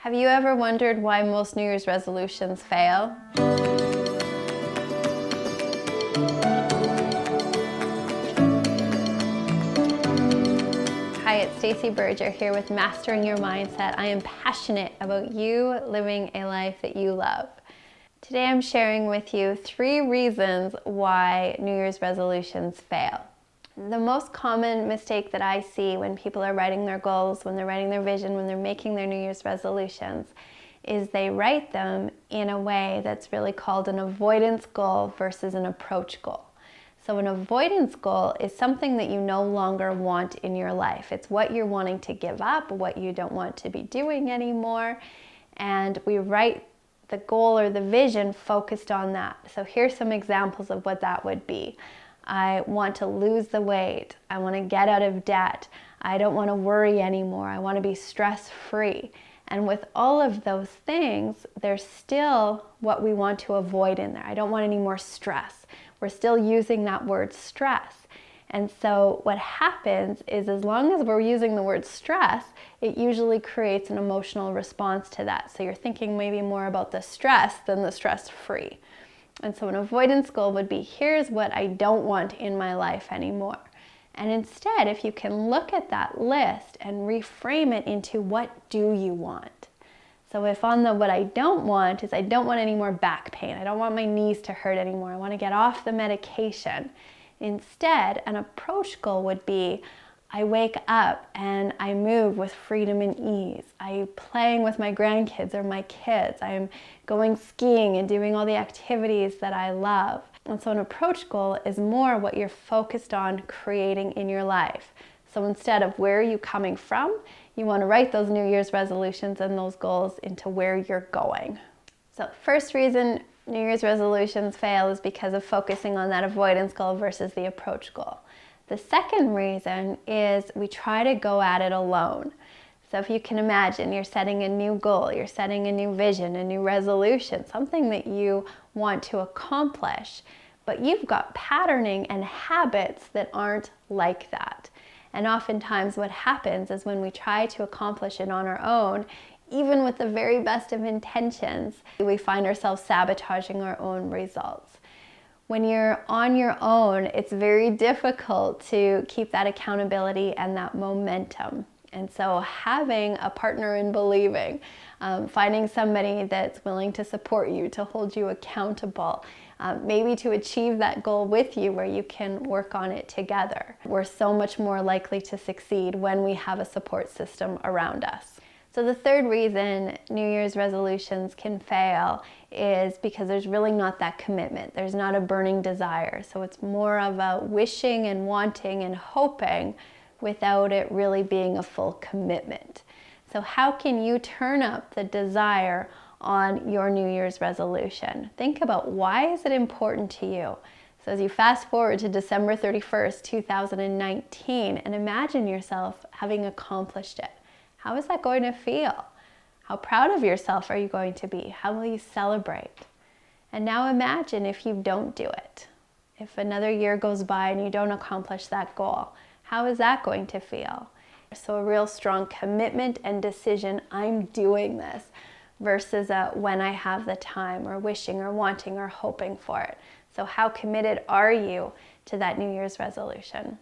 Have you ever wondered why most New Year's resolutions fail? Hi, it's Stacey Berger here with Mastering Your Mindset. I am passionate about you living a life that you love. Today I'm sharing with you 3 reasons why New Year's resolutions fail. The most common mistake that I see when people are writing their goals, when they're writing their vision, when they're making their New Year's resolutions, is they write them in a way that's really called an avoidance goal versus an approach goal. So an avoidance goal is something that you no longer want in your life. It's what you're wanting to give up, what you don't want to be doing anymore, and we write the goal or the vision focused on that. So here's some examples of what that would be. I want to lose the weight. I want to get out of debt. I don't want to worry anymore. I want to be stress-free. And with all of those things, there's still what we want to avoid in there. I don't want any more stress. We're still using that word stress. And so what happens is, as long as we're using the word stress, it usually creates an emotional response to that. So you're thinking maybe more about the stress than the stress-free. And so an avoidance goal would be, here's what I don't want in my life anymore. And instead, if you can look at that list and reframe it into, what do you want? So if on the what I don't want is, I don't want any more back pain. I don't want my knees to hurt anymore. I want to get off the medication. Instead, an approach goal would be, I wake up and I move with freedom and ease. I'm playing with my grandkids or my kids. I'm going skiing and doing all the activities that I love. And so an approach goal is more what you're focused on creating in your life. So instead of where are you coming from, you want to write those New Year's resolutions and those goals into where you're going. So first reason New Year's resolutions fail is because of focusing on that avoidance goal versus the approach goal. The second reason is we try to go at it alone. So if you can imagine, you're setting a new goal, you're setting a new vision, a new resolution, something that you want to accomplish, but you've got patterning and habits that aren't like that. And oftentimes what happens is when we try to accomplish it on our own, even with the very best of intentions, we find ourselves sabotaging our own results. When you're on your own, it's very difficult to keep that accountability and that momentum. And so having a partner in believing, finding somebody that's willing to support you, to hold you accountable, maybe to achieve that goal with you where you can work on it together. We're so much more likely to succeed when we have a support system around us. So the third reason New Year's resolutions can fail is because there's really not that commitment. There's not a burning desire. So it's more of a wishing and wanting and hoping without it really being a full commitment. So how can you turn up the desire on your New Year's resolution? Think about, why is it important to you? So as you fast forward to December 31st, 2019, and imagine yourself having accomplished it. How is that going to feel? How proud of yourself are you going to be? How will you celebrate? And now imagine if you don't do it. If another year goes by and you don't accomplish that goal, how is that going to feel? So a real strong commitment and decision, I'm doing this, versus when I have the time, or wishing or wanting or hoping for it. So how committed are you to that New Year's resolution?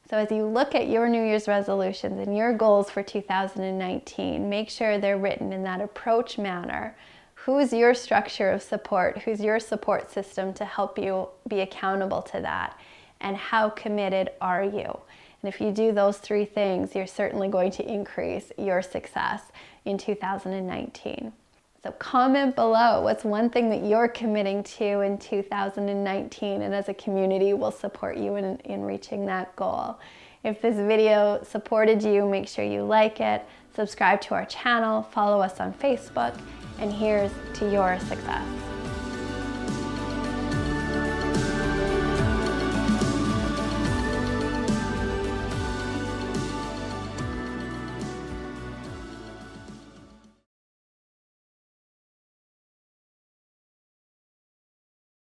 So as you look at your New Year's resolutions and your goals for 2019, make sure they're written in that approach manner. Who's your structure of support? Who's your support system to help you be accountable to that? And how committed are you? And if you do those 3 things, you're certainly going to increase your success in 2019. So comment below, what's one thing that you're committing to in 2019, and as a community we'll support you in reaching that goal. If this video supported you, make sure you like it, subscribe to our channel, follow us on Facebook, and here's to your success.